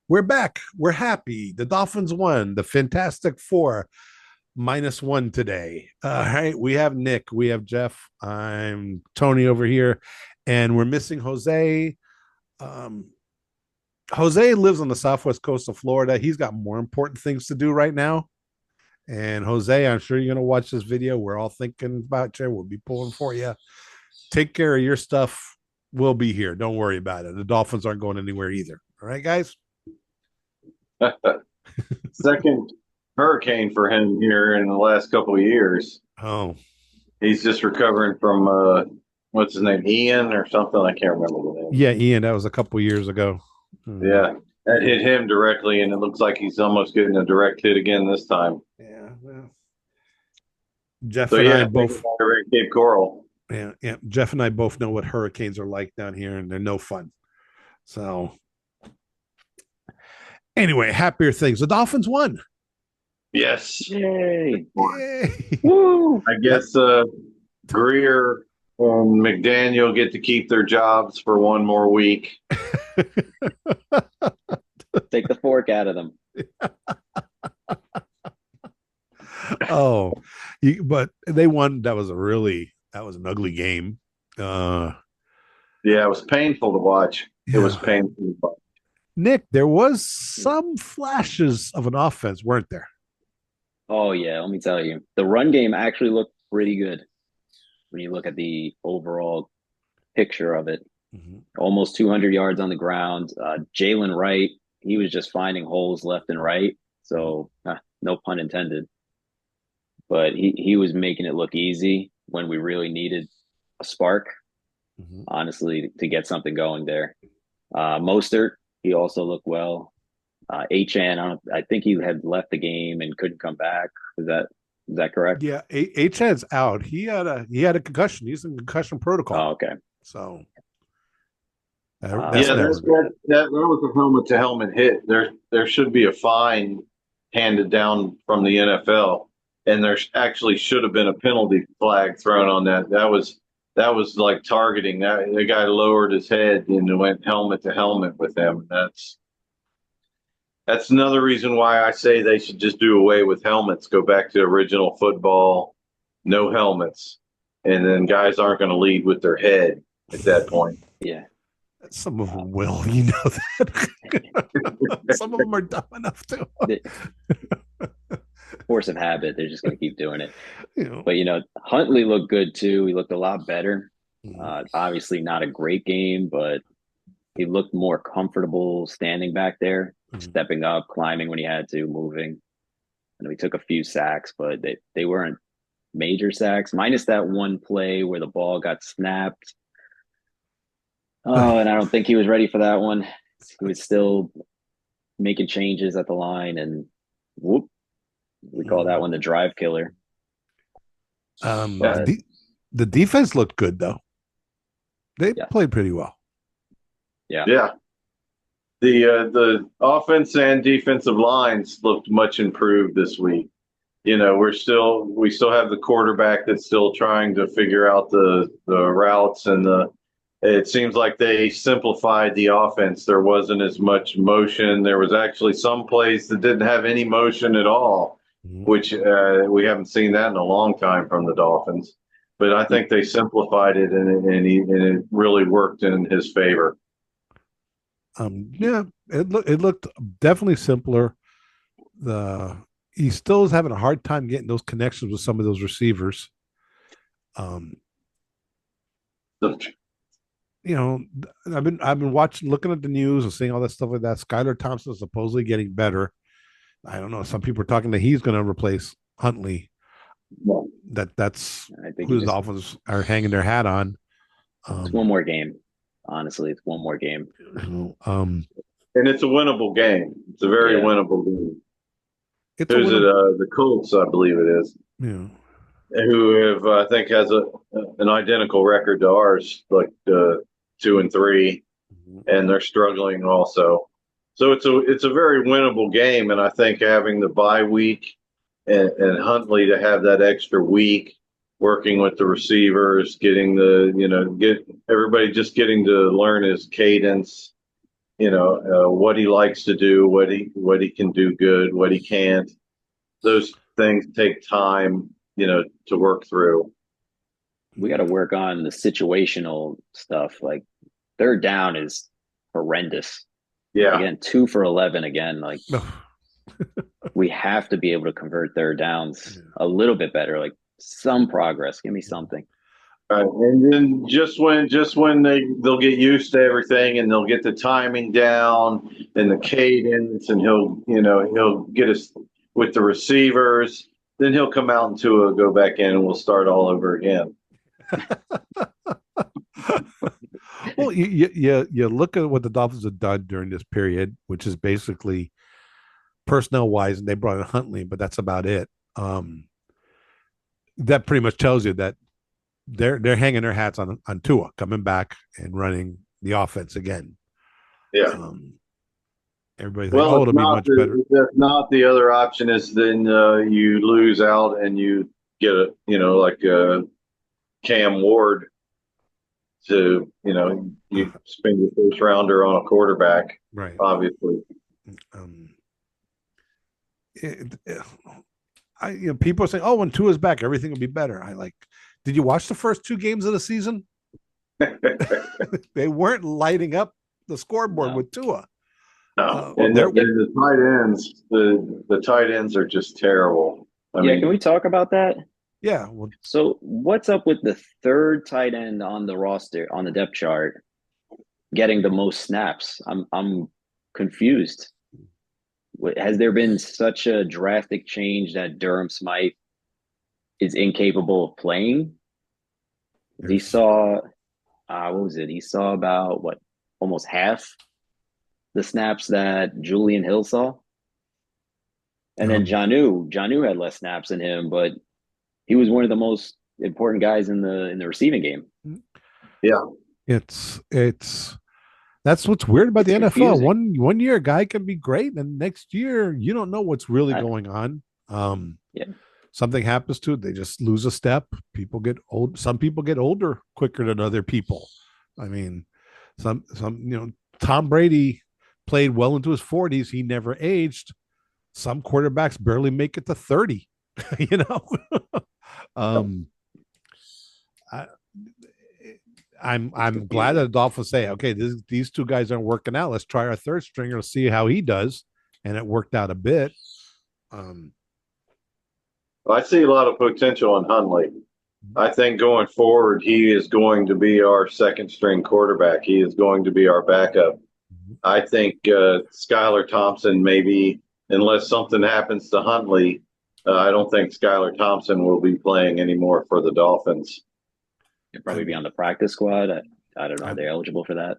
We're back. We're happy. The Dolphins won. The Fantastic Four -1 today. All right. We have Nick. We have Jeff. I'm Tony over here. And we're missing Jose. Um, Jose lives on the southwest coast of Florida. He's got more important things to do right now. And Jose, I'm sure you're going to watch this video. We're all thinking about you. We'll be pulling for you. Take care of your stuff. We'll be here. Don't worry about it. The Dolphins aren't going anywhere either. All right, guys? Second hurricane for him here in the last couple of years. Oh, He's just recovering from what's his name, Ian or something. I can't remember the name. yeah, Ian, that was a couple years ago. Yeah, that hit him directly, and it looks like he's almost getting a direct hit again this time. Yeah, well, Jeff So and I yeah, think both, about it, Cape Coral. yeah, Jeff and I both know what hurricanes are like down here, and they're no fun. So, anyway, happier things. The Dolphins won. Yes, Yay! Yay. Woo! I guess Greer and McDaniel get to keep their jobs for one more week. Take the fork out of them. Oh, but they won. That was an ugly game. Uh, Yeah, it was painful to watch. It was yeah. painful to watch. Nick, there was some flashes of an offense, weren't there? Oh yeah, let me tell you, the run game actually looked pretty good when you look at the overall picture of it. Mm-hmm. Almost 200 yards on the ground. Jalen Wright, he was just finding holes left and right. So no pun intended, but he was making it look easy when we really needed a spark. Mm-hmm. Honestly, to get something going there. Mostert, he also looked well. Achan, I think he had left the game and couldn't come back. Is that correct? Yeah, Chad's out. He had a concussion. He's in concussion protocol. Oh, okay. So that's Yeah, never good. that was a helmet to helmet hit. There should be a fine handed down from the NFL, and there actually should have been a penalty flag thrown on that. That was like targeting. That the guy lowered his head and went helmet to helmet with him. That's another reason why I say they should just do away with helmets. Go back to original football, no helmets, and then guys aren't going to lead with their head at that point. Yeah. Some of them will, you know that. Some of them are dumb enough to. Force of habit. They're just going to keep doing it. You know. But, Huntley looked good too. He looked a lot better. Mhm. Obviously, not a great game, but he looked more comfortable standing back there, stepping up, climbing when he had to, moving. And we took a few sacks, but they weren't major sacks, minus that one play where the ball got snapped. Oh, and I don't think he was ready for that one. He was still making changes at the line, and whoop, we call that one the drive killer. The, But the defense looked good though. They yeah, played pretty well. yeah, Yeah, the offense and defensive lines looked much improved this week. We still have the quarterback that's still trying to figure out the routes and it seems like they simplified the offense. There wasn't as much motion. There was actually some plays that didn't have any motion at all, Mhm. which we haven't seen that in a long time from the Dolphins. But I think they simplified it, and it really worked in his favor. Yeah, it looked definitely simpler. The He still is having a hard time getting those connections with some of those receivers. Um, So, you know, I've been watching, looking at the news and seeing all that stuff like that. Skylar Thompson is supposedly getting better. I don't know. Some people are talking that he's going to replace Huntley. well, I That's think who the Dolphins are hanging their hat on. it's Um, one more game. Honestly, it's one more game. um, and it's a winnable game. It's a very Yeah, winnable game. it's a Who's it? win. The Colts, I believe it is, Yeah. who have I think has an identical record to ours, like 2-3, and they're struggling also. So it's a very winnable game, and I think having the bye week and Huntley to have that extra week working with the receivers, getting get everybody just getting to learn his cadence what he likes to do, what he can do good, what he can't. Those things take time, to work through. We got to work on the situational stuff. Like third down is horrendous. Yeah. Again, 2 for 11 again. Like we have to be able to convert third downs a little bit better. Like some progress. Give me something. And then just when they'll get used to everything and they'll get the timing down and the cadence and he'll get us with the receivers, then he'll come out and Tua go back in and we'll start all over again. Well, you look at what the Dolphins have done during this period, which is basically personnel wise, and they brought in Huntley, but that's about it. That pretty much tells you that they're hanging their hats on Tua coming back and running the offense again. Yeah. Everybody's like, oh, it'll be much better. If not, the other option is then you lose out and you get like Cam Ward to, you spend your first rounder on a quarterback, right? Obviously. People are saying, oh, when Tua's back, everything will be better. Did you watch the first 2 games of the season? They weren't lighting up the scoreboard with Tua. No, and the tight ends, the tight ends are just terrible. I mean, can we talk about that? Yeah. So what's up with the third tight end on the roster on the depth chart getting the most snaps? I'm confused. Has there been such a drastic change that Durham Smythe is incapable of playing? He saw, what was it? He saw about almost half the snaps that Julian Hill saw. And then Jonnu had less snaps than him, but he was one of the most important guys in the receiving game. Yeah. That's what's weird about the NFL. Confusing. One year a guy can be great, and next year you don't know what's really going on. Something happens to it, they just lose a step. People get old. Some people get older quicker than other people. I mean, some Tom Brady played well into his 40s. He never aged. Some quarterbacks barely make it to 30. I'm glad that the Dolphins say, okay, these 2 guys aren't working out. Let's try our third stringer to see how he does, and it worked out a bit. I see a lot of potential in Huntley. I think going forward, he is going to be our second string quarterback. He is going to be our backup. I think Skylar Thompson, maybe, unless something happens to Huntley, I don't think Skylar Thompson will be playing anymore for the Dolphins. He'll probably be on the practice squad. I don't know. Are they eligible for that?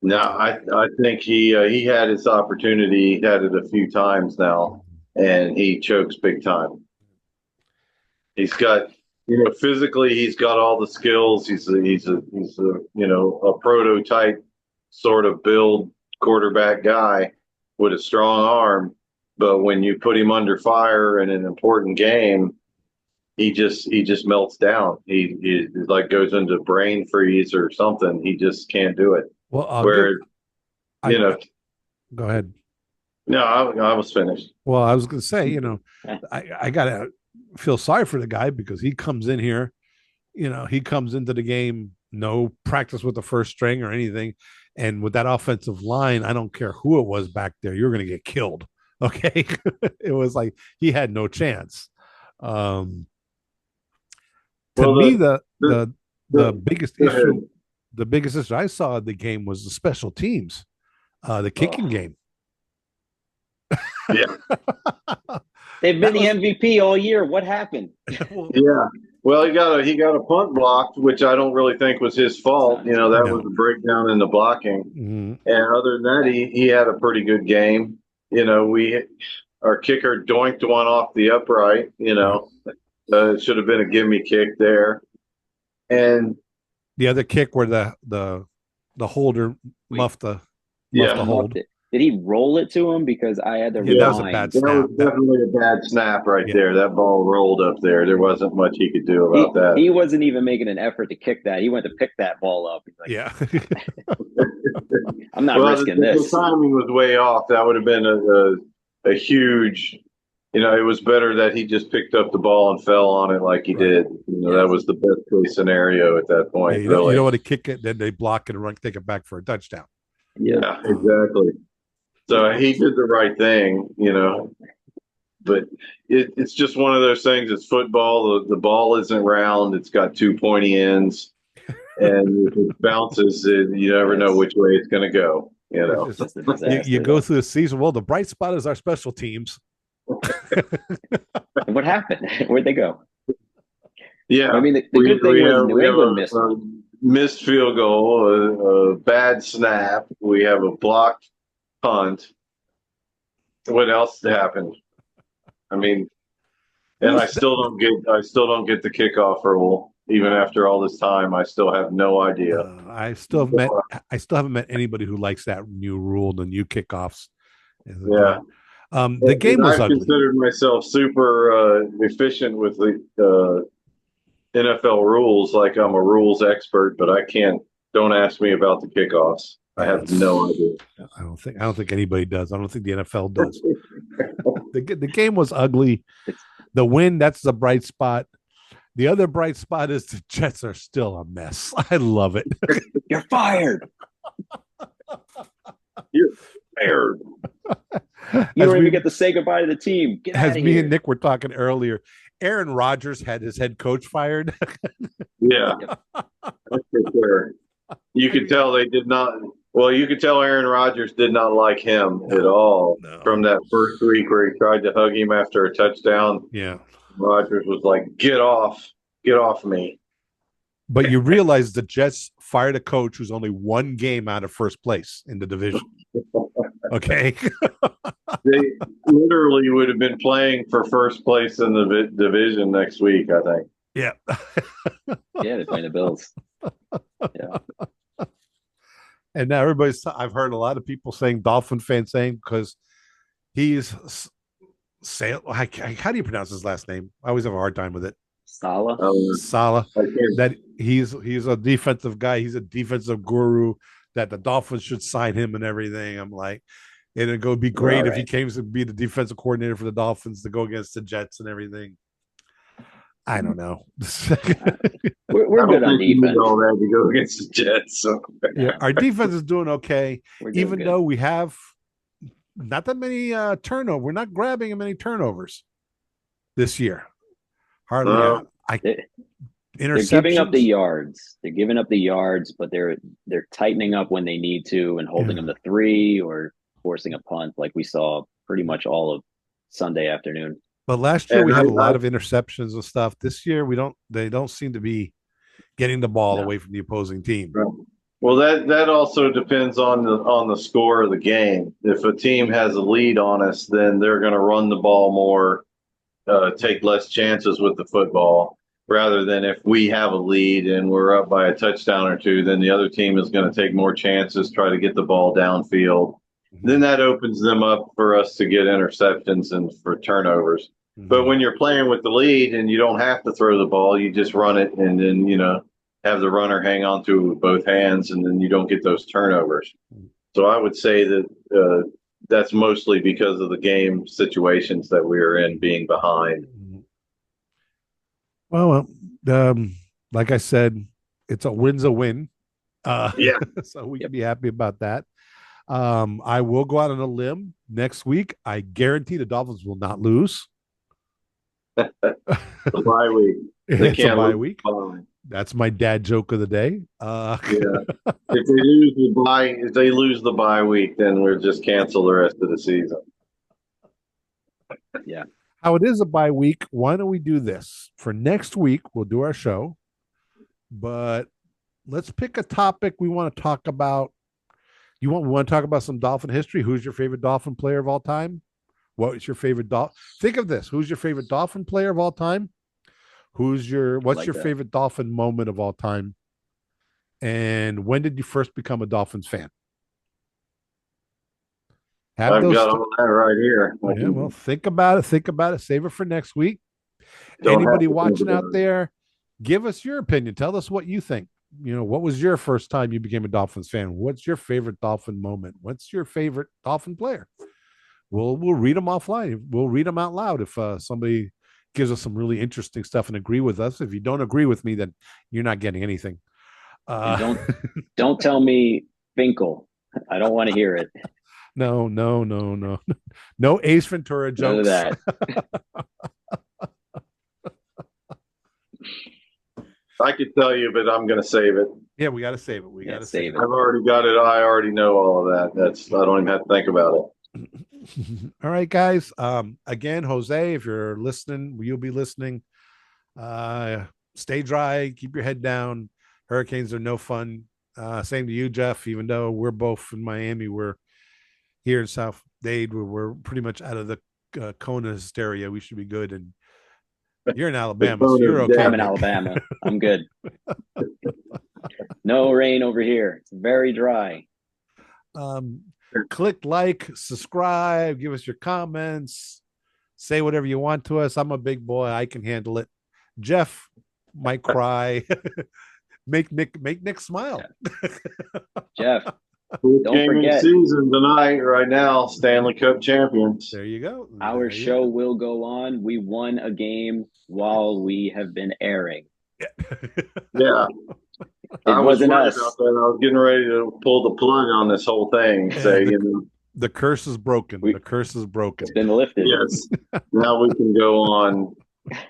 No, I think he had his opportunity. He had it a few times now, and he chokes big time. He's got, physically, he's got all the skills. He's a prototype sort of build quarterback guy with a strong arm. But when you put him under fire in an important game, he just melts down. He like goes into brain freeze or something. He just can't do it. Well, go ahead. No, I was finished. Well, I was going to say, I gotta feel sorry for the guy because he comes in here, he comes into the game, no practice with the first string or anything, and with that offensive line, I don't care who it was back there, you're going to get killed. Okay, it was like he had no chance. The biggest issue I saw in the game was the special teams, the kicking game. Yeah, they've been the MVP all year. What happened? Yeah, well, he got a punt blocked, which I don't really think was his fault. That was a breakdown in the blocking. Mm-hmm. And other than that, he had a pretty good game. Our kicker doinked one off the upright. It should have been a gimme kick there. And the other kick where the holder muffed the hold. Did he roll it to him? Because I had to rewind. That was a bad snap. That was definitely a bad snap right there. That ball rolled up there. There wasn't much he could do about that. He wasn't even making an effort to kick that. He went to pick that ball up. He's like, yeah. I'm not Well, risking the this. timing was way off. That would have been a huge. It was better that he just picked up the ball and fell on it like he Right. did. Yeah. That was the best case scenario at that Yeah, point. you Really. don't want to kick it, then they block it and run, take it back for a touchdown. Yeah, exactly. So he did the right thing. But it's just one of those things. It's football. The ball isn't round. It's got two pointy ends, and if it bounces, you never know which way it's going to go. It's Just a just, you disaster. go through the season. Well, the bright spot is our special teams. And what happened? Where'd they go? Yeah, I mean, the good thing was New we have England missed a one. missed field goal, a bad snap. We have a blocked punt. What else happened? I mean, and I still don't get the kickoff rule. Even after all this time, I still have no idea. I still haven't met anybody who likes that new rule, the new kickoffs. Yeah. The game was I've ugly. considered myself super efficient with the NFL rules, like I'm a rules expert, but I can't. Don't ask me about the kickoffs. I have no idea. I don't think anybody does. I don't think the NFL does. The game was ugly. The win, that's the bright spot. The other bright spot is the Jets are still a mess. I love it. You're fired. You're fired. You don't even get to say goodbye to the team. Get out As of me here. and Nick were talking earlier, Aaron Rodgers had his head coach fired. Yeah, that's for sure. You could tell they did not. Well, you could tell Aaron Rodgers did not like him at all from that first week where he tried to hug him after a touchdown. Yeah. Rodgers was like, get off me. But you realize the Jets fired a coach who's only one game out of first place in the division. Okay. They literally would have been playing for first place in the division next week, I think. Yeah. Yeah, they're playing the Bills. Yeah. And now I've heard a lot of people saying, Dolphin fans saying, because he's how do you pronounce his last name? I always have a hard time with it. Salah. Salah. That he's a defensive guy. He's a defensive guru. That the Dolphins should sign him and everything. I'm like, it'd be great if he came to be the defensive coordinator for the Dolphins to go against the Jets and everything. I don't know. We're good on defense. All that to go against the Jets. So. Yeah, our defense is doing okay, even though we have not that many turnovers. We're not grabbing many turnovers this year. Hardly. They're giving up the yards. They're giving up the yards, but they're tightening up when they need to and holding them to 3 or forcing a punt, like we saw pretty much all of Sunday afternoon. But last year we had a lot of interceptions and stuff. This year they don't seem to be getting the ball away from the opposing team. Well, that also depends on the score of the game. If a team has a lead on us, then they're going to run the ball more, take less chances with the football, rather than if we have a lead and we're up by a touchdown or two, then the other team is going to take more chances, try to get the ball downfield. Then that opens them up for us to get interceptions and for turnovers. But when you're playing with the lead and you don't have to throw the ball, you just run it and then, have the runner hang on to it with both hands, and then you don't get those turnovers. So I would say that that's mostly because of the game situations that we are in, being behind. Well, like I said, it's a win's a win. So we can be happy about that. I will go out on a limb next week. I guarantee the Dolphins will not lose. The bye week. It's a bye week. That's my dad joke of the day. If they lose the bye week, then we'll just cancel the rest of the season. Yeah. How it is a bye week, why don't we do this? For next week, we'll do our show, but let's pick a topic we want to talk about. We want to talk about some Dolphin history? Who's your favorite Dolphin player of all time? What is your favorite Dolphin? Think of this. Who's your favorite Dolphin player of all time? What's your favorite Dolphin moment of all time? And when did you first become a Dolphins fan? I've got all that right here. Yeah, well, think about it. Save it for next week. Anybody watching out there, give us your opinion. Tell us what you think. what was your first time you became a Dolphins fan? What's your favorite Dolphin moment? What's your favorite Dolphin player? We'll read them offline. We'll read them out loud if somebody gives us some really interesting stuff and agree with us. If you don't agree with me, then you're not getting anything. And don't tell me Finkel. I don't want to hear it. No, no, no, no, no Ace Ventura None of jokes. that. I could tell you, but I'm going to save it. Yeah, we got to save it. We got to save it. I've already got it. I already know all of that. I don't even have to think about it. All right, guys. Again, Jose, if you're listening, you'll be listening. Stay dry, keep your head down. Hurricanes are no fun. Same to you, Jeff. Even though we're both in Miami, we're here in South Dade, where we're pretty much out of the Kona hysteria. We should be good. And you're in Alabama, so you're okay. I'm in Alabama. I'm good. No rain over here. It's very dry. Click like, subscribe, give us your comments, say whatever you want to us. I'm a big boy. I can handle it. Jeff might cry. make Nick smile. Jeff, don't forget season tonight, right now, Stanley Cup champions. There you go. Our show will go on. We won a game while we have been airing. Yeah. It wasn't us. I was getting ready to pull the plug on this whole thing. Say, the curse is broken. The curse is broken. It's been lifted. Yes. Now we can go on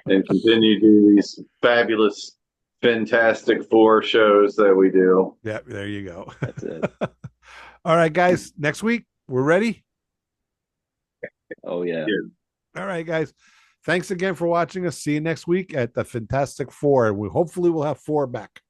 and continue to do these fabulous, fantastic 4 shows that we do. Yeah, there you go. That's it. All right, guys. Next week, we're ready. Oh, yeah. All right, guys. Thanks again for watching us. See you next week at the Fintastic 4. Hopefully we'll have 4 back.